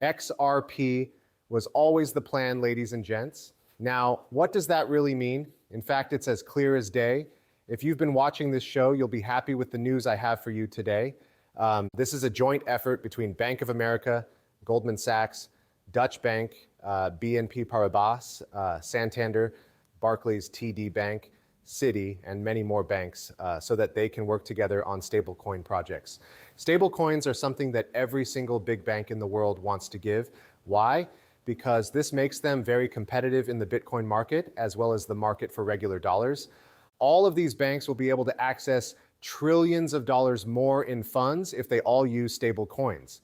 XRP was always the plan, ladies and gents. Now, what does that really mean? In fact, it's as clear as day. If you've been watching this show, you'll be happy with the news I have for you today. This is a joint effort between Bank of America, Goldman Sachs, Dutch Bank, BNP Paribas, Santander, Barclays, TD Bank, Citi, and many more banks so that they can work together on stablecoin projects. Stablecoins are something that every single big bank in the world wants to give. Why? Because this makes them very competitive in the Bitcoin market as well as the market for regular dollars. All of these banks will be able to access trillions of dollars more in funds if they all use stable coins.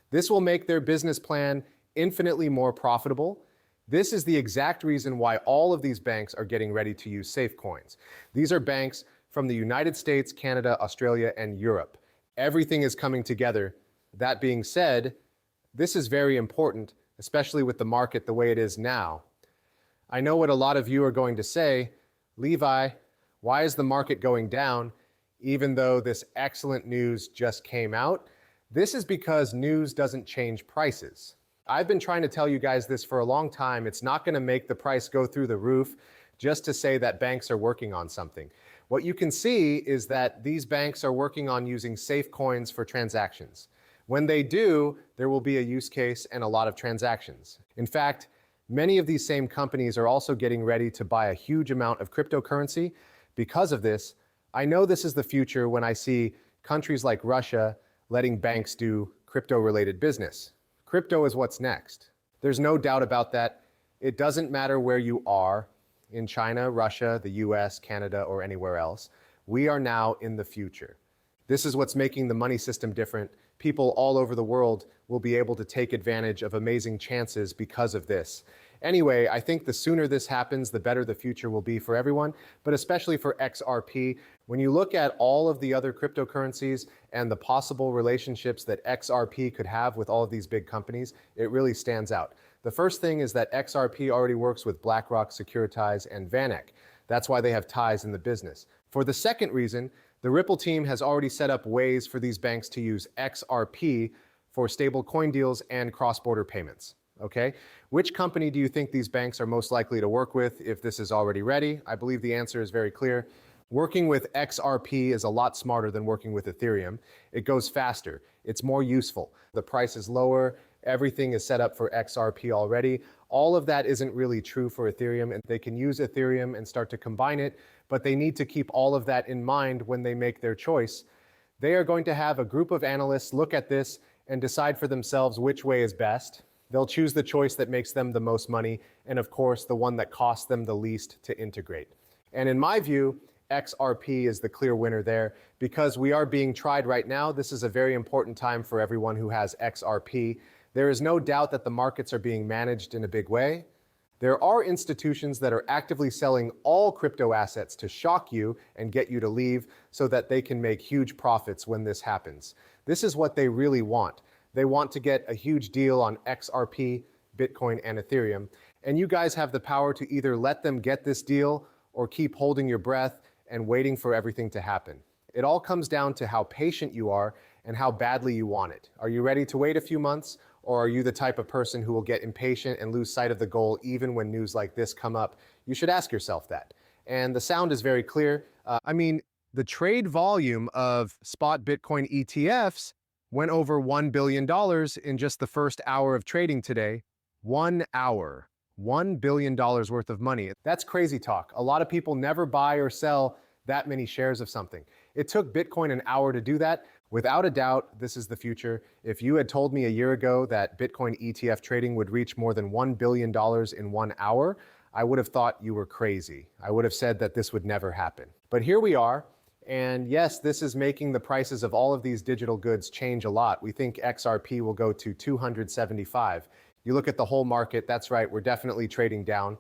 This will make their business plan infinitely more profitable. This is the exact reason why all of these banks are getting ready to use safe coins. These are banks from the United States, Canada, Australia, and Europe. Everything is coming together. That being said, this is very important, especially with the market the way it is now. I know what a lot of you are going to say, Levi, why is the market going down even though this excellent news just came out? This is because news doesn't change prices. I've been trying to tell you guys this for a long time. It's not going to make the price go through the roof just to say that banks are working on something. What you can see is that these banks are working on using safe coins for transactions. When they do, there will be a use case and a lot of transactions. In fact, many of these same companies are also getting ready to buy a huge amount of cryptocurrency. Because of this, I know this is the future when I see countries like Russia letting banks do crypto-related business. Crypto is what's next. There's no doubt about that. It doesn't matter where you are, in China, Russia, the US, Canada, or anywhere else. We are now in the future. This is what's making the money system different. People all over the world will be able to take advantage of amazing chances because of this. Anyway, I think the sooner this happens, the better the future will be for everyone, but especially for XRP. When you look at all of the other cryptocurrencies and the possible relationships that XRP could have with all of these big companies, it really stands out. The first thing is that XRP already works with BlackRock, Securitize, and VanEck. That's why they have ties in the business. For the second reason, the Ripple team has already set up ways for these banks to use XRP for stable coin deals and cross-border payments. Okay? Which company do you think these banks are most likely to work with if this is already ready? I believe the answer is very clear. Working with XRP is a lot smarter than working with Ethereum. It goes faster. It's more useful. The price is lower. Everything is set up for XRP already. All of that isn't really true for Ethereum, and they can use Ethereum and start to combine it, but they need to keep all of that in mind when they make their choice. They are going to have a group of analysts look at this and decide for themselves which way is best. They'll choose the choice that makes them the most money, and of course, the one that costs them the least to integrate. And in my view, XRP is the clear winner there. Because we are being tried right now, this is a very important time for everyone who has XRP. There is no doubt that the markets are being managed in a big way. There are institutions that are actively selling all crypto assets to shock you and get you to leave so that they can make huge profits when this happens. This is what they really want. They want to get a huge deal on XRP, Bitcoin, and Ethereum. And you guys have the power to either let them get this deal or keep holding your breath and waiting for everything to happen. It all comes down to how patient you are and how badly you want it. Are you ready to wait a few months? Or are you the type of person who will get impatient and lose sight of the goal even when news like this come up? You should ask yourself that. And the sound is very clear. The trade volume of spot Bitcoin ETFs went over $1 billion in just the first hour of trading today. 1 hour. $1 billion worth of money. That's crazy talk. A lot of people never buy or sell that many shares of something. It took Bitcoin an hour to do that. Without a doubt, this is the future. If you had told me a year ago that Bitcoin ETF trading would reach more than $1 billion in 1 hour, I would have thought you were crazy. I would have said that this would never happen. But here we are. And yes, this is making the prices of all of these digital goods change a lot. We think XRP will go to 275. You look at the whole market, that's right, we're definitely trading down.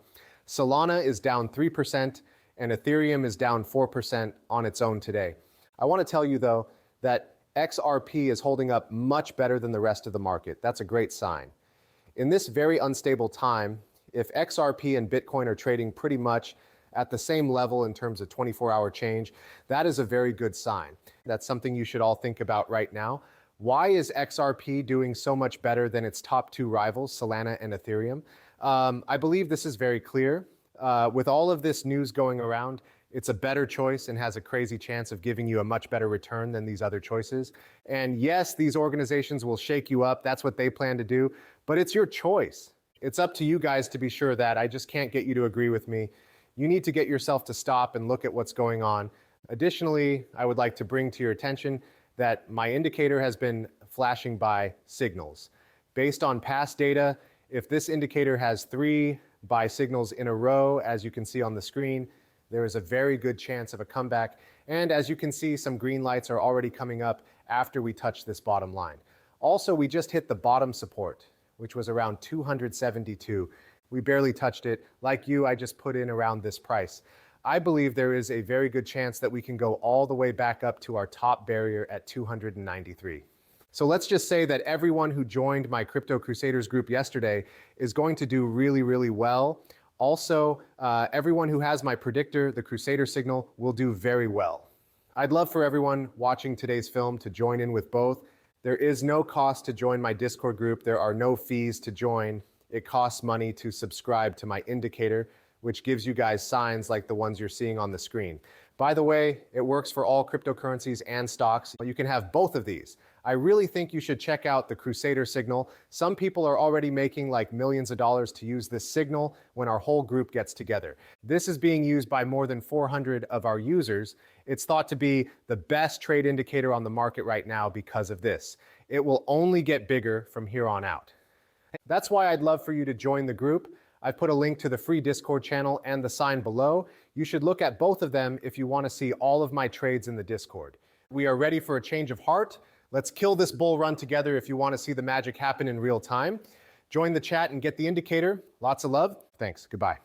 Solana is down 3% and Ethereum is down 4% on its own today. I want to tell you though that XRP is holding up much better than the rest of the market. That's a great sign. In this very unstable time, if XRP and Bitcoin are trading pretty much at the same level in terms of 24-hour change, that is a very good sign. That's something you should all think about right now. Why is XRP doing so much better than its top two rivals, Solana and Ethereum? I believe this is very clear. With all of this news going around, it's a better choice and has a crazy chance of giving you a much better return than these other choices. And yes, these organizations will shake you up. That's what they plan to do, but it's your choice. It's up to you guys to be sure that. I just can't get you to agree with me. You need to get yourself to stop and look at what's going on. Additionally, I would like to bring to your attention that my indicator has been flashing by signals. Based on past data, if this indicator has 3 buy signals in a row, as you can see on the screen, there is a very good chance of a comeback. And as you can see, some green lights are already coming up after we touch this bottom line. Also, we just hit the bottom support, which was around 272. We barely touched it. Like you, I just put in around this price. I believe there is a very good chance that we can go all the way back up to our top barrier at 293. So let's just say that everyone who joined my Crypto Crusaders group yesterday is going to do really, really well. Also, everyone who has my predictor, the Crusader signal, will do very well. I'd love for everyone watching today's film to join in with both. There is no cost to join my Discord group. There are no fees to join. It costs money to subscribe to my indicator, which gives you guys signs like the ones you're seeing on the screen. By the way, it works for all cryptocurrencies and stocks. You can have both of these. I really think you should check out the Crusader signal. Some people are already making like millions of dollars to use this signal when our whole group gets together. This is being used by more than 400 of our users. It's thought to be the best trade indicator on the market right now because of this. It will only get bigger from here on out. That's why I'd love for you to join the group. I've put a link to the free Discord channel and the sign below. You should look at both of them if you want to see all of my trades in the Discord. We are ready for a change of heart. Let's kill this bull run together if you want to see the magic happen in real time. Join the chat and get the indicator. Lots of love. Thanks. Goodbye.